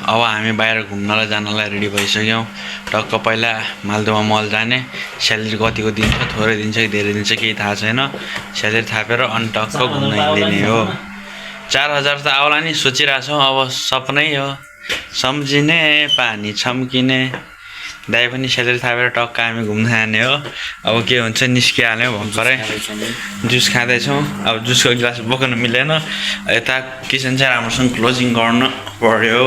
अब हामी बाहिर घुम्नलाई जानलाई रेडी भइसक्यौँ। टक्क पहिला मालदोमा मल जाने। स्यालेरी कतिको दिन्छ, थोरै दिन्छ कि धेरै दिन्छ केही थाहा छैन। स्यालेरी थापेर अनि टक्क घुम्न हिँड्ने हो। 4000 त आउला नि सोचिरहेछौँ। अब सपनै हो, सम्झिने पानी छम्किने। दाइ पनि स्यालेरी थापेर टक्क हामी घुम्न जाने हो। अब के हुन्छ निस्किहाल्यो भर्खरै। जुस खाँदैछौँ। अब जुसको गिलास बोक्न मिलेन। यता किचन चाहिँ राम्रोसँग क्लोजिङ गर्नु पर्यो।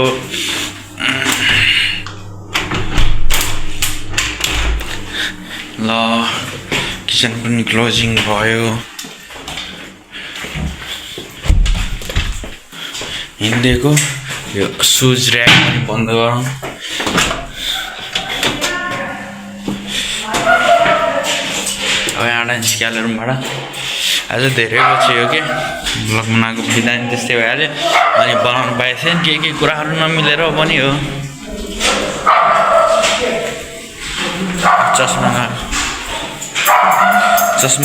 ल किचन पनि क्लोजिङ भयो। हिँडेको यो सुज ऱ्याक पनि बन्द गरौँ। अब यहाँबाट निस्किहाल्यो रुमबाट। आज धेरै पछि हो कि ब्लग बनाएको बिदा नि त्यस्तै भइहाल्यो। अनि बनाउनु पाएको थिएँ के कुराहरू नमिलेर पनि हो। चस्मा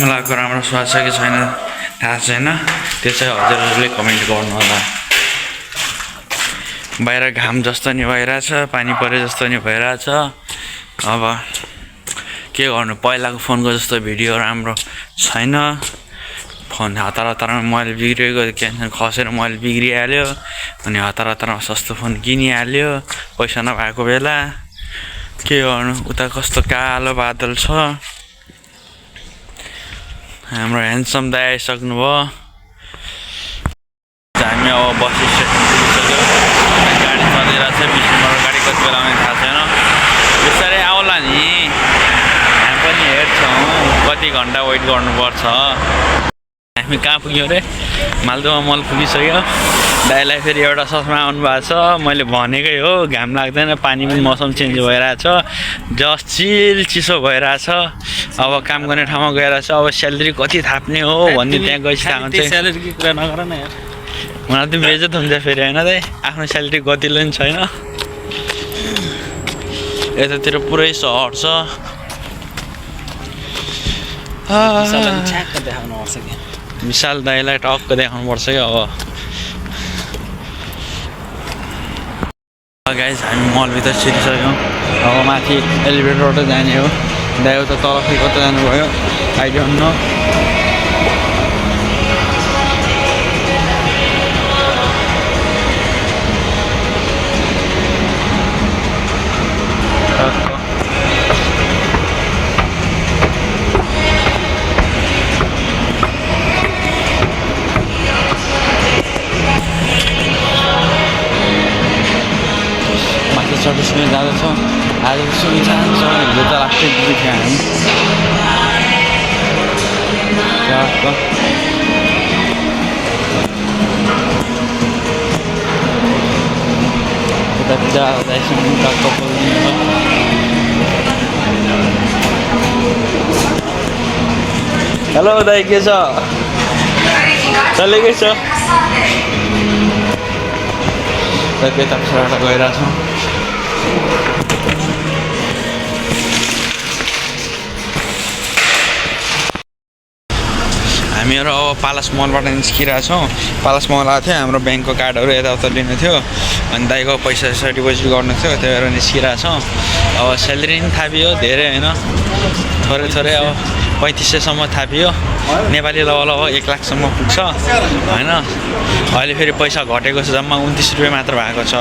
लगाएको राम्रो स्वाद छ कि छैन थाहा छैन। त्यो चाहिँ हजुरहरूले कमेन्ट गर्नु होला। बाहिर घाम जस्तो नि भइरहेछ, पानी परे जस्तो नि भइरहेछ। अब के गर्नु, पहिलाको फोनको जस्तो भिडियो राम्रो छैन। फोन हतार हतारमा मोबाइल बिग्रिएको, क्यान्सर खसेर मोबाइल बिग्रिहाल्यो। अनि हतार हतारमा सस्तो फोन किनिहाल्यो पैसा नभएको बेला। के गर्नु, उता कस्तो कालो बादल छ। हाम्रो ह्यान्डसम दाइ आइसक्नु भयो। हामी अब बस स्टेसन पुगिसक्यो। गाडी चलिरहेको छ। 20 नम्बर गाडी कति बेला आउने थाहा छैन। बिस्तारै आउला नि। हामी पनि हेर्छौँ कति घन्टा वेट गर्नुपर्छ। हामी कहाँ पुग्यौँ रे? मालदोमा मल पुगिसक्यो। दाइलाई फेरि एउटा चस्मा आउनु भएको छ। मैले भनेकै हो घाम लाग्दैन, पानी पनि मौसम चेन्ज भइरहेछ। जस्ट चिसो भइरहेछ। अब काम गर्ने ठाउँमा गएर छ। अब स्यालेरी कति थाप्ने हो भन्ने त्यहाँ गएपछि थाहा हुन्छ। स्यालेरीको कुरा नगर न यार। मलाई त बेइज्जत हुन्छ फेरि होइन दाइ। आफ्नो स्यालेरी गतिलो नि छैन। यतातिर पुरै सहर छ। विशाल दाइलाई टक्क देखाउनु पर्छ कि अब। गाइज हामी मलभित्र छिरिसक्यौँ। अब माथि एलिभेटरबाट जाने हो। दाइ उता तल फेरि कता जानुभयो आई डोन्ट नो। सर्भिसमा जाँदैछौँ। आज सुनसान छ, हिजो त लास्टै दिदी थियो हामी। उता जाँदैछौँ टक्क बोल्नु। हेलो दाइ के छ? चलेकै छ। त्यता पछाडि गइरहेछौँ। हामीहरू अब पालास मलबाट निस्किरहेछौँ। पालास मल आएको थियो। हाम्रो ब्याङ्कको कार्डहरू यताउता लिनु थियो। अनि दाइको पैसा डिपोजिट गर्नु थियो। त्यही भएर निस्किरहेछौँ। अब स्यालेरी पनि थापियो, धेरै होइन, थोरै थोरै। अब 3500सम्म थापियो। नेपाली लगभग 1 लाखसम्म पुग्छ होइन। अहिले फेरि पैसा घटेको छ। जम्मा 29 रुपियाँ मात्र भएको छ।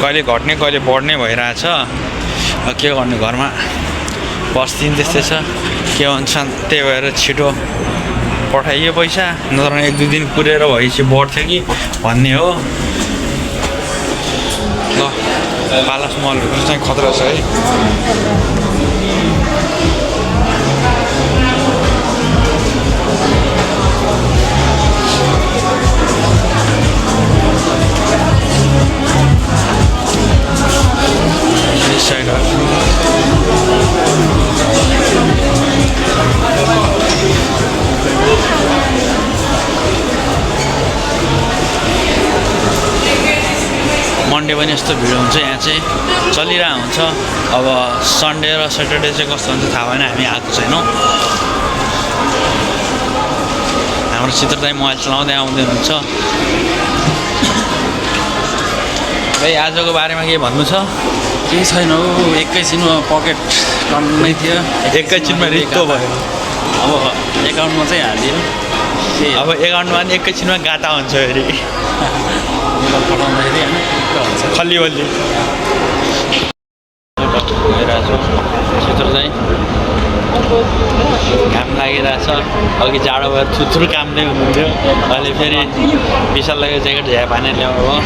कहिले घट्ने कहिले बढ्ने भइरहेछ। के गर्ने, घरमा परिस्थिति त्यस्तै छ। के हुन्छ त्यही भएर छिटो पठाइयो पैसा, नत्र 1-2 दिन कुरेर भएपछि बढ्थ्यो कि भन्ने हो। ल पालास मलभित्र चाहिँ खतरा छ है। मन्डे पनि यस्तो भिड हुन्छ। यहाँ चाहिँ चलिरहेको हुन्छ। अब सन्डे र स्याटरडे चाहिँ कस्तो हुन्छ थाहा भएन, हामी आएको छैनौँ। हाम्रो चित्र दाइ मोबाइल चलाउँदै आउँदै हुन्छ। भाइ आजको बारेमा के भन्नु छ? केही छैन हौ, एकैछिनमा पकेट टन्नै थियो, एकैछिनमा रित्तो भयो। अब एकाउन्टमा चाहिँ हालियो। अब एकाउन्टमा पनि एकैछिनमा गाता हुन्छ फेरि पठाउँदाखेरि होइन हुन्छ। खल्ली बल्ली गइरहेको छ चित्र चाहिँ घाम लागिरहेछ। अघि जाडो भएर थुत्रो कामदै हुनुहुन्थ्यो, अहिले फेरि विशाललाई ज्याकेट झ्या पानी ल्याउनु भयो।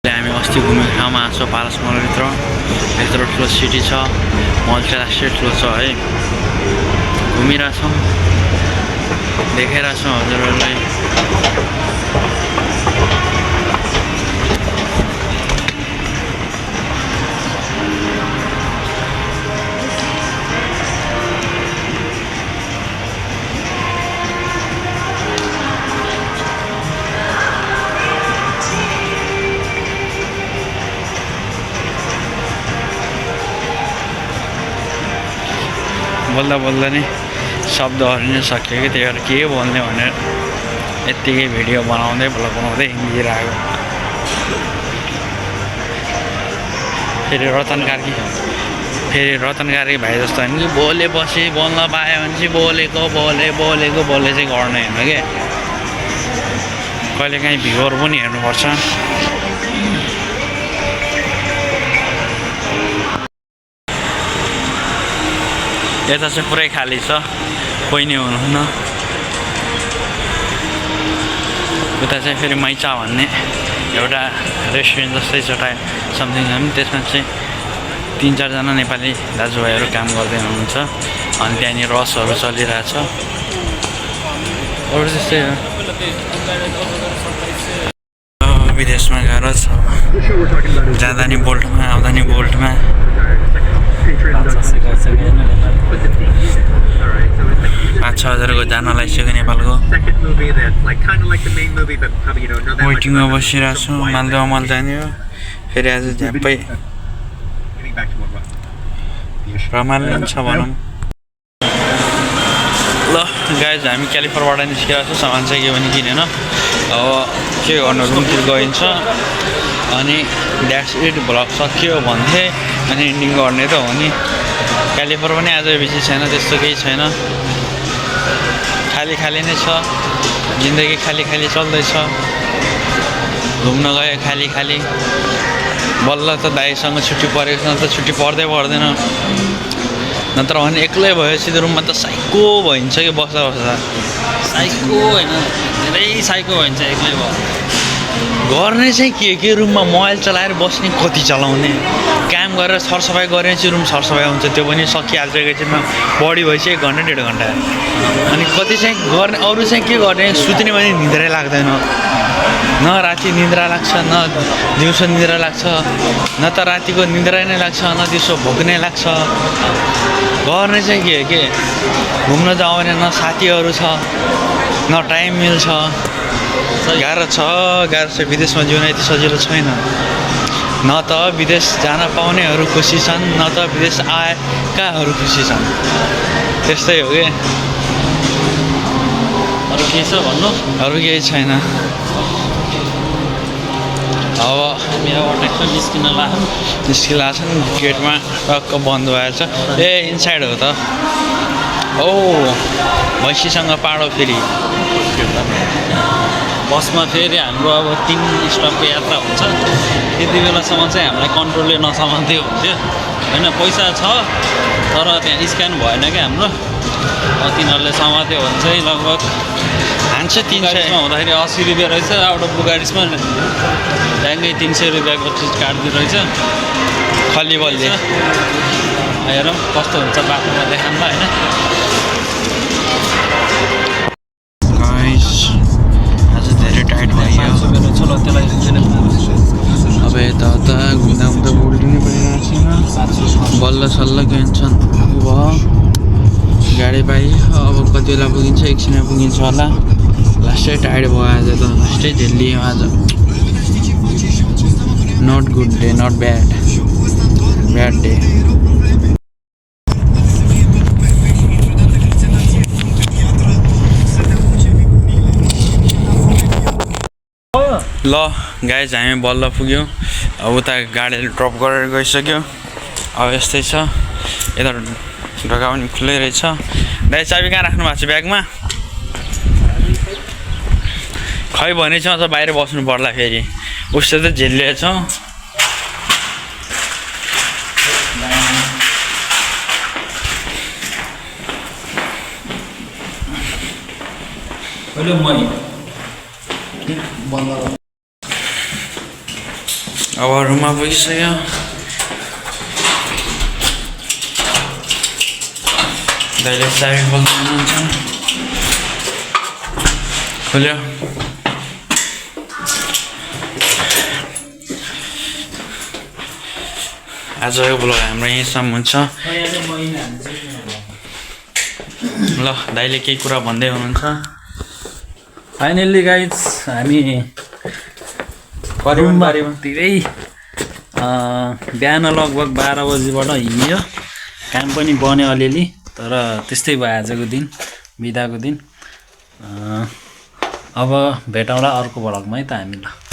हामी अस्ति घुमेको ठाउँमा आएको छौँ पारस मलभित्र ठुलो सिटी छ, मल चाहिँ राष्ट्रिय ठुलो छ है। घुमिरहेछौँ, देखाइरहेछौँ हजुरहरूलाई। बोल्दा बोल्दा नै शब्दहरू नै सक्यो कि, त्यही भएर के बोल्ने भनेर यत्तिकै भिडियो बनाउँदै बनाउँदै हिँडिरहेको। फेरि रतन कार्की भाइ जस्तो होइन कि बोलेपछि बोल्न पायो भने चाहिँ बोलेको चाहिँ गर्ने होइन क्या। कहिलेकाहीँ भ्युवर पनि हेर्नुपर्छ। यता चाहिँ पुरै खाली छ, कोही नै हुनुहुन्न। उता चाहिँ फेरि मैचा भन्ने एउटा रेस्टुरेन्ट जस्तै छ समथिङ छ, त्यसमा चाहिँ 3-4 जना नेपाली दाजुभाइहरू काम गर्दै हुनुहुन्छ। अनि त्यहाँनिर रसहरू चलिरहेछ। अरू त्यस्तै हो, विदेशमा गएर छ, जाँदा नि बोल्टमा आउँदा नि बोल्टमा। 5-6 हजारको जान लागिसक्यो नेपालको। वेटिङमा बसिरहेको छु, मालदेवा मल जाने हो। फेरि आज झ्याप्पै रमाइलो छ भनौँ। ल गाइज, हामी क्यालिफोर्नियाबाट निस्किरहेको छौँ। सामान चाहिँ के भने किनेन, अब के गर्नु, रुमतिर गइन्छ। अनि द्याट्स इट, भ्लग सकियो भन्थे अनि इन्डिङ गर्ने त हो नि। क्यालिफोर्निया पनि आज बेसी छैन, त्यस्तो केही छैन, खाली नै छ। जिन्दगी खाली चल्दैछ। घुम्न गयो खाली। बल्ल त दाइसँग छुट्टी परेको छ, त छुट्टी पर्दैन। नत्र भने एक्लै भएपछि त रुममा त साइको भइन्छ कि बस्दा साइको होइन, धेरै साइको भइन्छ एक्लै भयो। गर्ने चाहिँ के रुममा मोबाइल चलाएर बस्ने, कति चलाउने, काम गरेर सरसफाइ गरेर चाहिँ रुम सरसफाइ हुन्छ, त्यो पनि सकिहाल्छ एकैछिनमा। बढी भएपछि 1 घन्टा 1.5 घन्टा। अनि कति चाहिँ गर्ने, अरू चाहिँ के गर्ने, सुत्ने पनि निद्रै लाग्दैन। न राति निद्रा लाग्छ, न दिउँसो निद्रा लाग्छ, न त रातिको निद्रा नै लाग्छ, न दिउँसो भोक नै लाग्छ। गर्ने चाहिँ के घुम्न जाऊ भने न साथीहरू छ, न टाइम मिल्छ। गाह्रो छ। विदेशमा जिउन यति सजिलो छैन। न त विदेश जान पाउनेहरू खुसी छन्, न त विदेश आएकाहरू खुसी छन्। त्यस्तै हो कि। अरू केही छ भन्नु? अरू केही छैन। अब मेरो होटेलमा निस्किन लाग्छन्, गेटमा टक्क बन्द भएछ। इनसाइड हो त। ओ भैँसीसँग पाडो फेरि बसमा फेरि हाम्रो अब 3 स्टपको यात्रा हुन्छ। त्यति बेलासम्म चाहिँ हामीलाई कन्ट्रोलले नसमान्थ्यो हुन्थ्यो होइन। पैसा छ तर त्यहाँ स्क्यान भएन क्या हाम्रो। तिनीहरूले समात्यो भने चाहिँ लगभग हान्छ 300 हुँदाखेरि 80 रुपियाँ रहेछ। आउट अफ बुगारिसमा ड्याङ्गै 300 रुपियाँको चिज काट्दो रहेछ। खल्ली बल्ली हेरौँ कस्तो हुन्छ, बाटोमा देखाउँला होइन। आज धेरै टाइट भयो। अब यता घुम्दा बोल्टिनै परिरहेको छ। बल्ल सल्ल क्यान्छन् भयो, गाडी पाइ। अब कति बेला पुगिन्छ, एकछिनमा पुगिन्छ होला। लास्टै टाइड भयो आज त, लास्टै झेलियो आज। Not good day, not bad day. ल गाइज हामी बल्ल पुग्यो अब उता गाडीले ड्रप गरेर गइसक्यो अब यस्तै छ यता ढोका पनि खुल्लै रहेछ दाइ चाबी कहाँ राख्नु भएको छ ब्यागमा खै भने चाहिँ अझ बाहिर बस्नु पर्ला फेरि उसले त झेलिएछ अब रुममा पुगिसक्यो दाइले चाबी खोल्नुहुन्छ खोल्यो आजको ब्लग हाम्रो यहीँसम्म हुन्छ ल दाइले केही कुरा भन्दै हुनुहुन्छ फाइनल्ली गाइज हामी धेरै बिहान लगभग 12 बजीबाट हिँड्यो काम पनि बन्यो अलिअलि तर त्यस्तै भयो आजको दिन बिदाको दिन अब भेटौँला अर्को भ्लगमा है त हामी ल